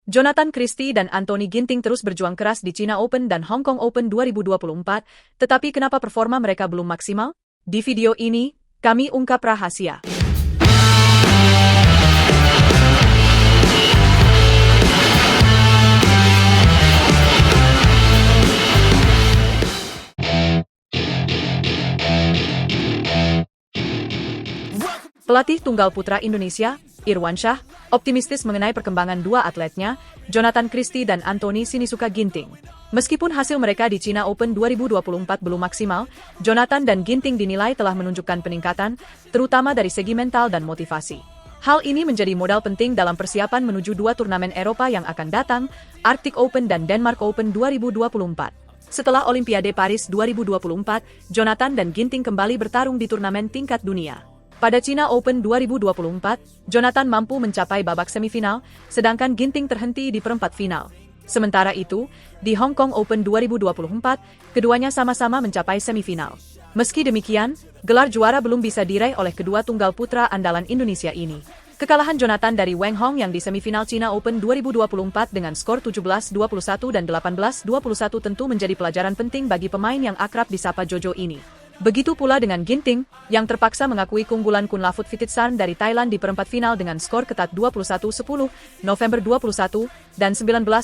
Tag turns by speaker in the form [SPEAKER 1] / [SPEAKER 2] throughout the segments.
[SPEAKER 1] Jonathan Christie dan Anthony Ginting terus berjuang keras di China Open dan Hong Kong Open 2024, tetapi kenapa performa mereka belum maksimal? Di video ini, kami ungkap rahasia. Pelatih tunggal putra Indonesia, Irwansyah, optimistis mengenai perkembangan dua atletnya, Jonathan Christie dan Anthony Sinisuka Ginting. Meskipun hasil mereka di China Open 2024 belum maksimal, Jonathan dan Ginting dinilai telah menunjukkan peningkatan, terutama dari segi mental dan motivasi. Hal ini menjadi modal penting dalam persiapan menuju dua turnamen Eropa yang akan datang, Arctic Open dan Denmark Open 2024. Setelah Olimpiade Paris 2024, Jonathan dan Ginting kembali bertarung di turnamen tingkat dunia. Pada China Open 2024, Jonathan mampu mencapai babak semifinal, sedangkan Ginting terhenti di perempat final. Sementara itu, di Hong Kong Open 2024, keduanya sama-sama mencapai semifinal. Meski demikian, gelar juara belum bisa diraih oleh kedua tunggal putra andalan Indonesia ini. Kekalahan Jonathan dari Wang Hong yang di semifinal China Open 2024 dengan skor 17-21 dan 18-21 tentu menjadi pelajaran penting bagi pemain yang akrab disapa Jojo ini. Begitu pula dengan Ginting, yang terpaksa mengakui keunggulan Kunlavut Phititsan dari Thailand di perempat final dengan skor ketat 21-10, November 21, dan 19-21.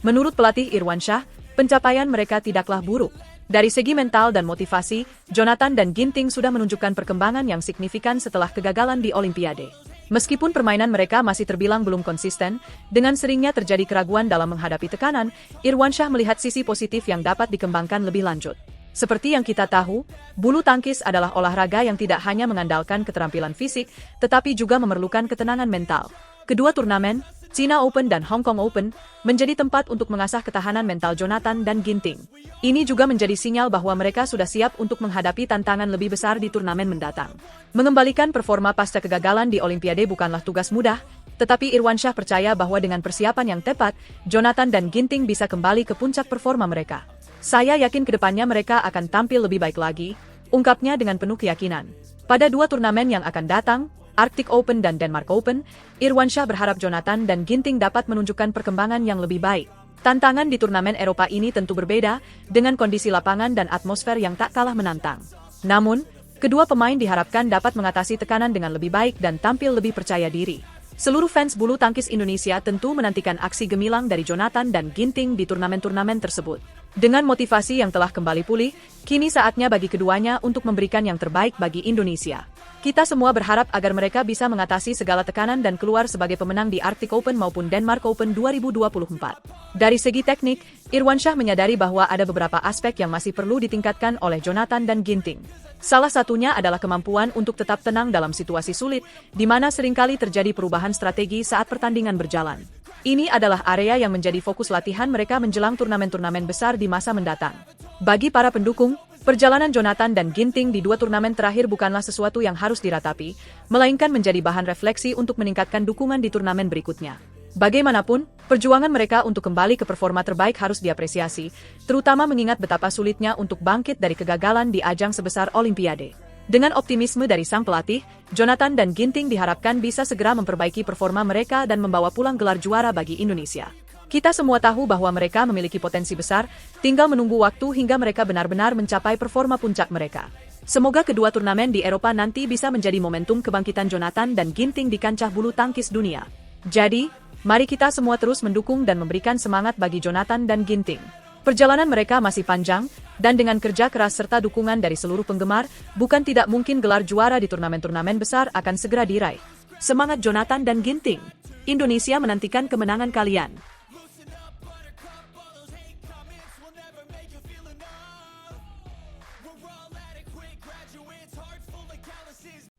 [SPEAKER 1] Menurut pelatih Irwansyah, pencapaian mereka tidaklah buruk. Dari segi mental dan motivasi, Jonathan dan Ginting sudah menunjukkan perkembangan yang signifikan setelah kegagalan di Olimpiade. Meskipun permainan mereka masih terbilang belum konsisten, dengan seringnya terjadi keraguan dalam menghadapi tekanan, Irwansyah melihat sisi positif yang dapat dikembangkan lebih lanjut. Seperti yang kita tahu, bulu tangkis adalah olahraga yang tidak hanya mengandalkan keterampilan fisik, tetapi juga memerlukan ketenangan mental. Kedua turnamen, China Open dan Hong Kong Open, menjadi tempat untuk mengasah ketahanan mental Jonathan dan Ginting. Ini juga menjadi sinyal bahwa mereka sudah siap untuk menghadapi tantangan lebih besar di turnamen mendatang. Mengembalikan performa pasca kegagalan di Olimpiade bukanlah tugas mudah, tetapi Irwansyah percaya bahwa dengan persiapan yang tepat, Jonathan dan Ginting bisa kembali ke puncak performa mereka. Saya yakin kedepannya mereka akan tampil lebih baik lagi, ungkapnya dengan penuh keyakinan. Pada dua turnamen yang akan datang, Arctic Open dan Denmark Open, Irwansyah berharap Jonathan dan Ginting dapat menunjukkan perkembangan yang lebih baik. Tantangan di turnamen Eropa ini tentu berbeda, dengan kondisi lapangan dan atmosfer yang tak kalah menantang. Namun, kedua pemain diharapkan dapat mengatasi tekanan dengan lebih baik dan tampil lebih percaya diri. Seluruh fans bulu tangkis Indonesia tentu menantikan aksi gemilang dari Jonathan dan Ginting di turnamen-turnamen tersebut. Dengan motivasi yang telah kembali pulih, kini saatnya bagi keduanya untuk memberikan yang terbaik bagi Indonesia. Kita semua berharap agar mereka bisa mengatasi segala tekanan dan keluar sebagai pemenang di Arctic Open maupun Denmark Open 2024. Dari segi teknik, Irwansyah menyadari bahwa ada beberapa aspek yang masih perlu ditingkatkan oleh Jonathan dan Ginting. Salah satunya adalah kemampuan untuk tetap tenang dalam situasi sulit, di mana seringkali terjadi perubahan strategi saat pertandingan berjalan. Ini adalah area yang menjadi fokus latihan mereka menjelang turnamen-turnamen besar di masa mendatang. Bagi para pendukung, perjalanan Jonathan dan Ginting di dua turnamen terakhir bukanlah sesuatu yang harus diratapi, melainkan menjadi bahan refleksi untuk meningkatkan dukungan di turnamen berikutnya. Bagaimanapun, perjuangan mereka untuk kembali ke performa terbaik harus diapresiasi, terutama mengingat betapa sulitnya untuk bangkit dari kegagalan di ajang sebesar Olimpiade. Dengan optimisme dari sang pelatih, Jonathan dan Ginting diharapkan bisa segera memperbaiki performa mereka dan membawa pulang gelar juara bagi Indonesia. Kita semua tahu bahwa mereka memiliki potensi besar, tinggal menunggu waktu hingga mereka benar-benar mencapai performa puncak mereka. Semoga kedua turnamen di Eropa nanti bisa menjadi momentum kebangkitan Jonathan dan Ginting di kancah bulu tangkis dunia. Jadi, mari kita semua terus mendukung dan memberikan semangat bagi Jonathan dan Ginting. Perjalanan mereka masih panjang, dan dengan kerja keras serta dukungan dari seluruh penggemar, bukan tidak mungkin gelar juara di turnamen-turnamen besar akan segera diraih. Semangat Jonathan dan Ginting! Indonesia menantikan kemenangan kalian.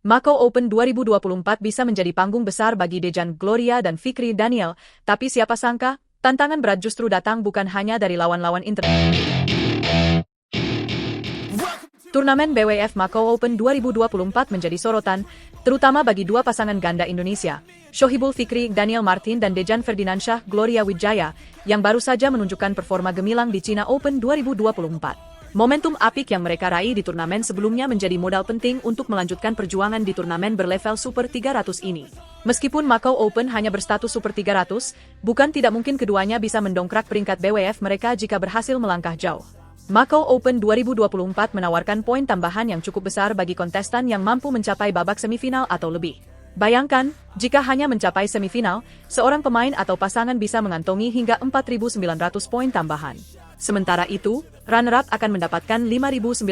[SPEAKER 1] Macau Open 2024 bisa menjadi panggung besar bagi Dejan Gloria dan Fikri Daniel, tapi siapa sangka, tantangan berat justru datang bukan hanya dari lawan-lawan internasional. Turnamen BWF Macau Open 2024 menjadi sorotan, terutama bagi dua pasangan ganda Indonesia, Shohibul Fikri Daniel Martin dan Dejan Ferdinansyah Gloria Wijaya, yang baru saja menunjukkan performa gemilang di China Open 2024. Momentum apik yang mereka raih di turnamen sebelumnya menjadi modal penting untuk melanjutkan perjuangan di turnamen berlevel Super 300 ini. Meskipun Macau Open hanya berstatus Super 300, bukan tidak mungkin keduanya bisa mendongkrak peringkat BWF mereka jika berhasil melangkah jauh. Macau Open 2024 menawarkan poin tambahan yang cukup besar bagi kontestan yang mampu mencapai babak semifinal atau lebih. Bayangkan, jika hanya mencapai semifinal, seorang pemain atau pasangan bisa mengantongi hingga 4.900 poin tambahan. Sementara itu, runner-up akan mendapatkan 5.950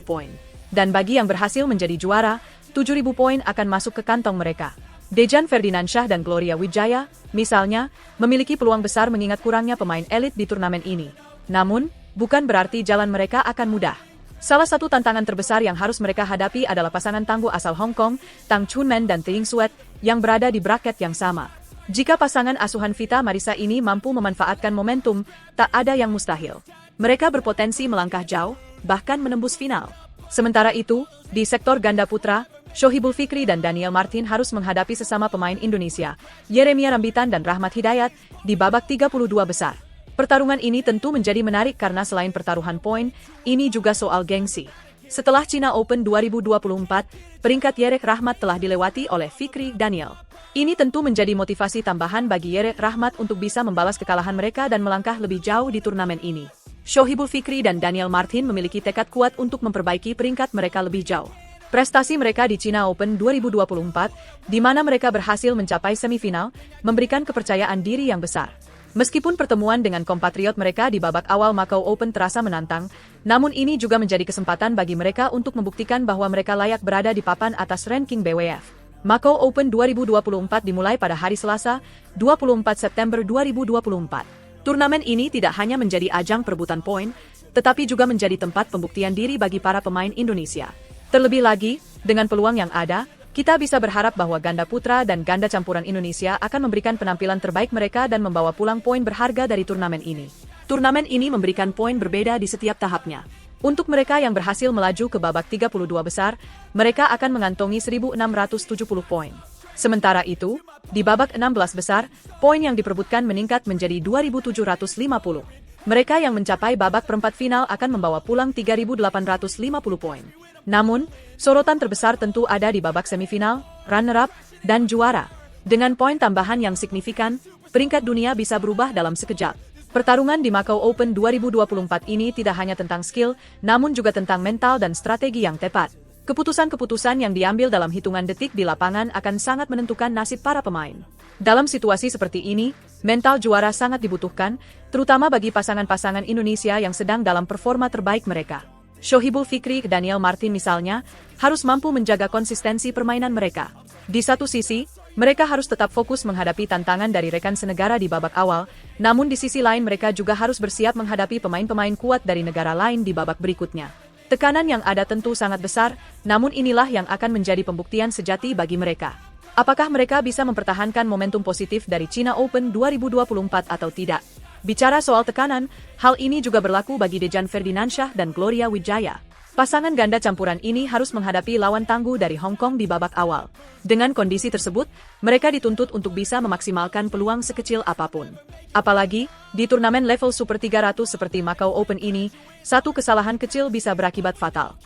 [SPEAKER 1] poin. Dan bagi yang berhasil menjadi juara, 7.000 poin akan masuk ke kantong mereka. Dejan Ferdinansyah dan Gloria Wijaya, misalnya, memiliki peluang besar mengingat kurangnya pemain elit di turnamen ini. Namun, bukan berarti jalan mereka akan mudah. Salah satu tantangan terbesar yang harus mereka hadapi adalah pasangan tangguh asal Hong Kong, Tang Chunman dan Ting Suet, yang berada di bracket yang sama. Jika pasangan asuhan Vita Marisa ini mampu memanfaatkan momentum, tak ada yang mustahil. Mereka berpotensi melangkah jauh, bahkan menembus final. Sementara itu, di sektor ganda putra, Shohibul Fikri dan Daniel Martin harus menghadapi sesama pemain Indonesia, Yeremia Rambitan dan Rahmat Hidayat, di babak 32 besar. Pertarungan ini tentu menjadi menarik karena selain pertaruhan poin, ini juga soal gengsi. Setelah China Open 2024, peringkat Yerek Rahmat telah dilewati oleh Fikri Daniel. Ini tentu menjadi motivasi tambahan bagi Yerek Rahmat untuk bisa membalas kekalahan mereka dan melangkah lebih jauh di turnamen ini. Shohibul Fikri dan Daniel Martin memiliki tekad kuat untuk memperbaiki peringkat mereka lebih jauh. Prestasi mereka di China Open 2024, di mana mereka berhasil mencapai semifinal, memberikan kepercayaan diri yang besar. Meskipun pertemuan dengan kompatriot mereka di babak awal Macau Open terasa menantang, namun ini juga menjadi kesempatan bagi mereka untuk membuktikan bahwa mereka layak berada di papan atas ranking BWF. Macau Open 2024 dimulai pada hari Selasa, 24 September 2024. Turnamen ini tidak hanya menjadi ajang perebutan poin, tetapi juga menjadi tempat pembuktian diri bagi para pemain Indonesia. Terlebih lagi, dengan peluang yang ada, kita bisa berharap bahwa ganda putra dan ganda campuran Indonesia akan memberikan penampilan terbaik mereka dan membawa pulang poin berharga dari turnamen ini. Turnamen ini memberikan poin berbeda di setiap tahapnya. Untuk mereka yang berhasil melaju ke babak 32 besar, mereka akan mengantongi 1.670 poin. Sementara itu, di babak 16 besar, poin yang diperebutkan meningkat menjadi 2.750. Mereka yang mencapai babak perempat final akan membawa pulang 3.850 poin. Namun, sorotan terbesar tentu ada di babak semifinal, runner-up, dan juara. Dengan poin tambahan yang signifikan, peringkat dunia bisa berubah dalam sekejap. Pertarungan di Macau Open 2024 ini tidak hanya tentang skill, namun juga tentang mental dan strategi yang tepat. Keputusan-keputusan yang diambil dalam hitungan detik di lapangan akan sangat menentukan nasib para pemain. Dalam situasi seperti ini, mental juara sangat dibutuhkan, terutama bagi pasangan-pasangan Indonesia yang sedang dalam performa terbaik mereka. Shohibul Fikri dan Daniel Martin misalnya, harus mampu menjaga konsistensi permainan mereka. Di satu sisi, mereka harus tetap fokus menghadapi tantangan dari rekan senegara di babak awal, namun di sisi lain mereka juga harus bersiap menghadapi pemain-pemain kuat dari negara lain di babak berikutnya. Tekanan yang ada tentu sangat besar, namun inilah yang akan menjadi pembuktian sejati bagi mereka. Apakah mereka bisa mempertahankan momentum positif dari China Open 2024 atau tidak? Bicara soal tekanan, hal ini juga berlaku bagi Dejan Ferdinansyah dan Gloria Wijaya. Pasangan ganda campuran ini harus menghadapi lawan tangguh dari Hong Kong di babak awal. Dengan kondisi tersebut, mereka dituntut untuk bisa memaksimalkan peluang sekecil apapun. Apalagi, di turnamen level Super 300 seperti Macau Open ini, satu kesalahan kecil bisa berakibat fatal.